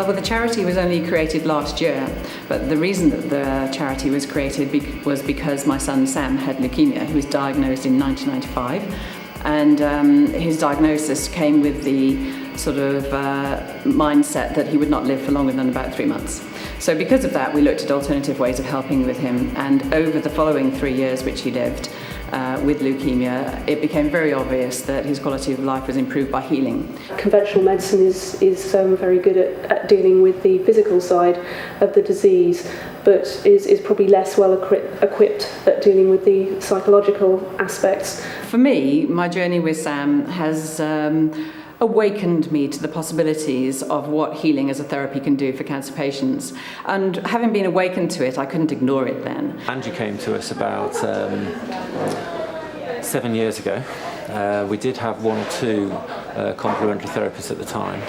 Well, the charity was only created last year, but the reason that the charity was created was because my son Sam had leukemia. He was diagnosed in 1995, and his diagnosis came with the sort of mindset that he would not live for longer than about 3 months. So because of that, we looked at alternative ways of helping with him, and over the following 3 years which he lived with leukemia, it became very obvious that his quality of life was improved by healing. Conventional medicine is very good at dealing with the physical side of the disease, but is probably less well equipped at dealing with the psychological aspects. For me, my journey with Sam has awakened me to the possibilities of what healing as a therapy can do for cancer patients. And having been awakened to it, I couldn't ignore it then. Angie came to us about 7 years ago. We did have 1 or 2 complementary therapists at the time.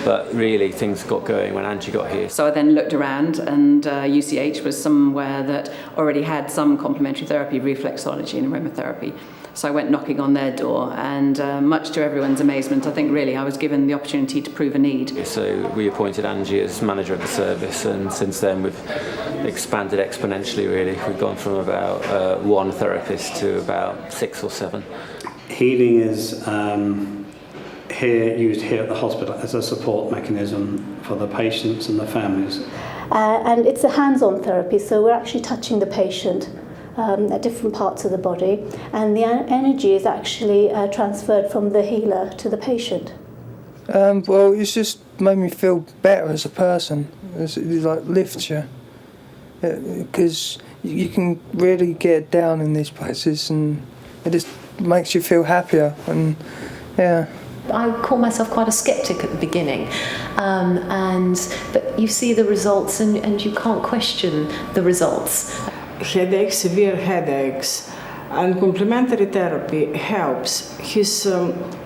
But really things got going when Angie got here. So I then looked around, and UCH was somewhere that already had some complementary therapy, reflexology and aromatherapy. So I went knocking on their door, and much to everyone's amazement, I think really I was given the opportunity to prove a need. So we appointed Angie as manager of the service, and since then we've expanded exponentially really. We've gone from about 1 therapist to about 6 or 7. Healing is used here at the hospital as a support mechanism for the patients and the families. And it's a hands-on therapy, so we're actually touching the patient at different parts of the body, and the energy is actually transferred from the healer to the patient. Well, it's just made me feel better as a person. It like lifts you, because you can really get down in these places, and it just makes you feel happier. And yeah. I call myself quite a sceptic at the beginning, but you see the results and you can't question the results. Headaches, severe headaches, and complementary therapy helps his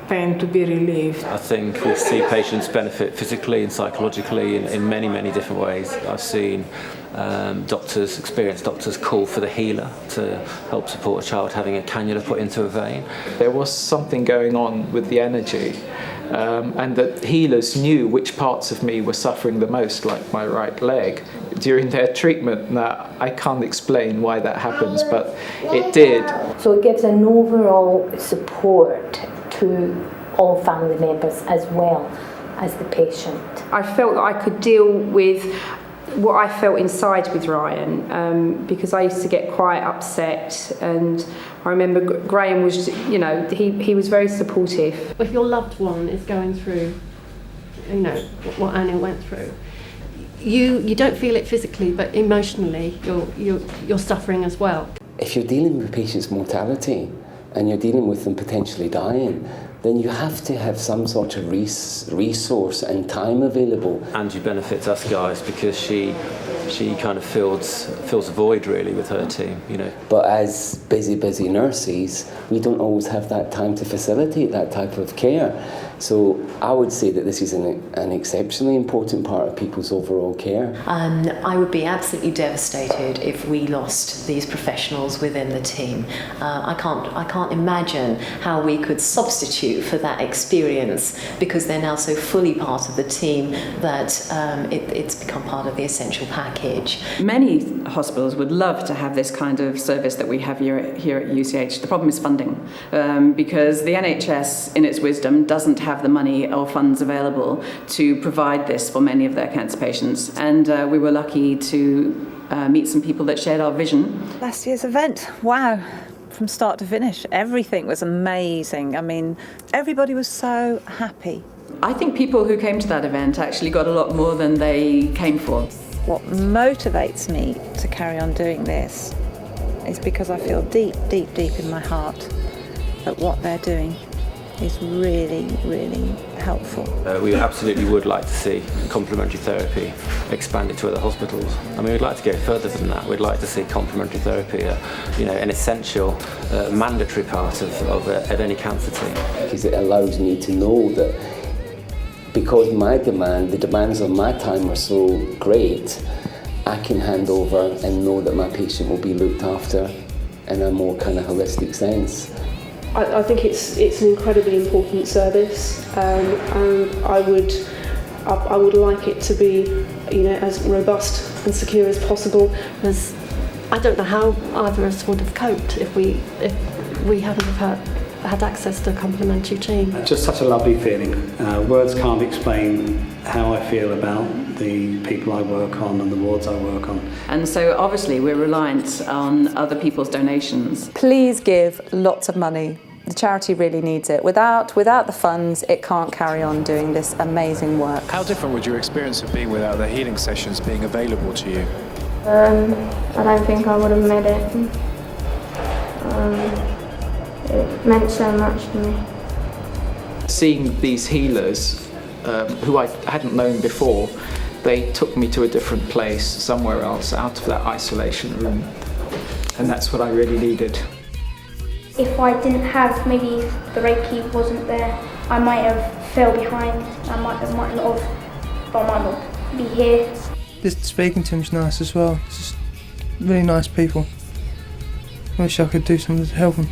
pain to be relieved. I think we see patients benefit physically and psychologically in many, many different ways. I've seen experienced doctors call for the healer to help support a child having a cannula put into a vein. There was something going on with the energy, and the healers knew which parts of me were suffering the most, like my right leg, during their treatment. Now, I can't explain why that happens, but it did. So it gives an overall support to all family members as well as the patient. I felt that I could deal with what I felt inside with Ryan, because I used to get quite upset, and I remember Graham was, he was very supportive. If your loved one is going through, what Annie went through, you don't feel it physically, but emotionally you're suffering as well. If you're dealing with patients' mortality and you're dealing with them potentially dying, then you have to have some sort of resource and time available. Angie benefits us guys because she kind of fills a void really with her team, But as busy nurses, we don't always have that time to facilitate that type of care. So I would say that this is an exceptionally important part of people's overall care. I would be absolutely devastated if we lost these professionals within the team. I can't imagine how we could substitute for that experience, because they're now so fully part of the team that it's become part of the essential package. Many hospitals would love to have this kind of service that we have here at UCH. The problem is funding, because the NHS, in its wisdom, doesn't have the money or funds available to provide this for many of their cancer patients. And we were lucky to meet some people that shared our vision. Last year's event, wow. From start to finish, everything was amazing. I mean, everybody was so happy. I think people who came to that event actually got a lot more than they came for. What motivates me to carry on doing this is because I feel deep in my heart that what they're doing is really, really helpful. We absolutely would like to see complementary therapy expanded to other hospitals. I mean, we'd like to go further than that. We'd like to see complementary therapy, an essential, mandatory part of any cancer team. Because it allows me to know that because the demands of my time are so great, I can hand over and know that my patient will be looked after in a more kind of holistic sense. I think it's an incredibly important service, and I would I would like it to be, as robust and secure as possible. Because I don't know how either of us would have coped if we hadn't have had access to a complementary team. Just such a lovely feeling. Words can't explain how I feel about the people I work on and the wards I work on. And so obviously we're reliant on other people's donations. Please give lots of money. The charity really needs it. Without the funds, it can't carry on doing this amazing work. How different would your experience have been without the healing sessions being available to you? I don't think I would have made it. It meant so much to me. Seeing these healers, who I hadn't known before, they took me to a different place, somewhere else, out of that isolation room. And that's what I really needed. If I didn't have, maybe the Reiki wasn't there, I might have fell behind. I might not be here. Just speaking to him's nice as well. Just really nice people. Wish I could do something to help them.